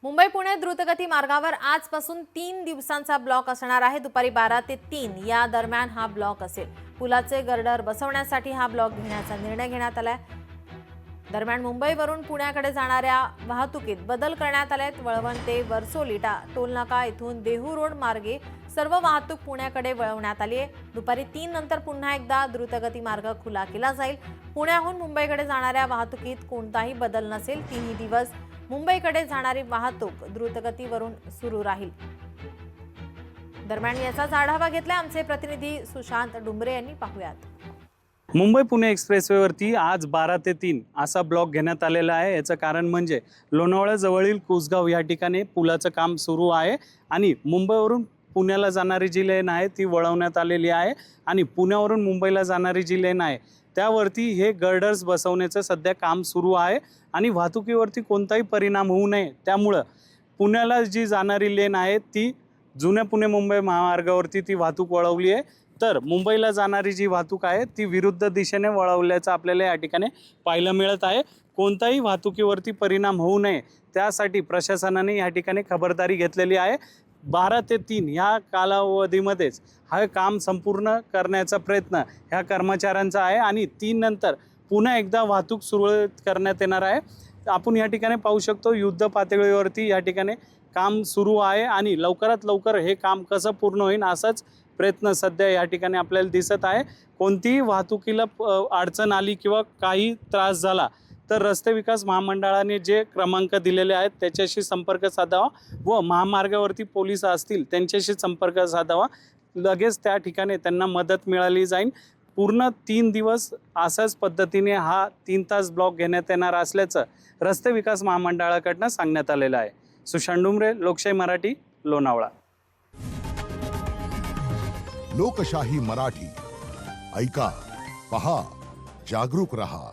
मुंबई पुणे द्रुतगती मार्गावर आजपासून 3 दिवसांचा ब्लॉक असणार आहे। दुपारी 12 ते 3 या दरम्यान हा ब्लॉक असेल। पुलाचे गर्डर बसवण्यासाठी हा ब्लॉक घेण्याचा निर्णय घेण्यात आलाय। दरम्यान मुंबईवरून पुण्याकडे जाणाऱ्या वाहतुकीत बदल करण्यात आलेत। वळवण ते वर्सोलिटा टोलनाका इथून देहू रोड मार्गे सर्व वाहतूक पुण्याकडे वळवण्यात आली आहे। दुपारी 3 नंतर पुन्हा एकदा द्रुतगती मार्ग खुला केला जाईल। पुण्याहून मुंबईकडे जाणाऱ्या वाहतुकीत कोणताही बदल नसेल। 3 दिवस मुंबईकडे जाणारी वाहतूक द्रुतगतीवरून सुरू राहील। दरम्यान याचाच आढावा घेतला आमचे प्रतिनिधी सुशांत डुंबरे यांनी। पाहूयात। मुंबई पुणे एक्सप्रेसवेवरती आज 12 ते 3 असा ब्लॉक घेण्यात आलेला आहे। याचं कारण म्हणजे लोणावळा जवळील कुसगाव या ठिकाणी पुलाचं काम सुरू आहे आणि मुंबईवरून पुण्याला जाणारी जी लेन आहे ती वळवण्यात आलेली आहे आणि पुण्यावरून मुंबईला जाणारी जी लेन आहे त्यावरती हे गर्डर्स बसवण्याचं सध्या काम सुरू आहे आणि वाहतुकीवरती कोणताही परिणाम होऊ नये त्यामुळं पुण्याला जी जाणारी लेन आहे ती जुन्या पुणे मुंबई महामार्गावरती ती वाहतूक वळवली आहे, तर मुंबईला जाणारी जी वाहतूक आहे ती विरुद्ध दिशेने वळवल्याचं आपल्याला या ठिकाणी पाहायला मिळत आहे। कोणताही वाहतुकीवरती परिणाम होऊ नये त्यासाठी प्रशासनाने या ठिकाणी खबरदारी घेतलेली आहे। 12 ते 3 ह्या कालावधीमध्येच हा काम संपूर्ण करण्याचा प्रयत्न ह्या कर्मचाऱ्यांचा आहे आणि 3 नंतर पुन्हा एकदा वाहतूक सुरळीत करण्यात येणार आहे। आपण या ठिकाणी पाहू शकतो युद्ध पातळीवरती या ठिकाणी काम सुरू आहे आणि लवकरात लवकर हे काम कसं पूर्ण होईल असाच प्रयत्न सध्या या ठिकाणी आपल्याला दिसत आहे। कोणतीही वाहतुकीला अडचण आली किंवा काही त्रास झाला तर रस्ते विकास महामंडळाने जे क्रमांक दिलेले आहेत त्याच्याशी संपर्क साधावा व महामार्गावरती पोलीस असतील त्यांच्याशी संपर्क साधावा। लगेच त्या ठिकाणी त्यांना मदत मिळाली जाईल। पूर्ण 3 दिवस अशाच पद्धतीने हा 3 तास ब्लॉक घेण्यात येणार असल्याचं रस्ते विकास महामंडळाकडून सांगण्यात आलेलं आहे। सुशांत डुंबरे, लोकशाही मराठी, लोणावळा। लोकशाही मराठी ऐका, पहा, जागरूक रहा।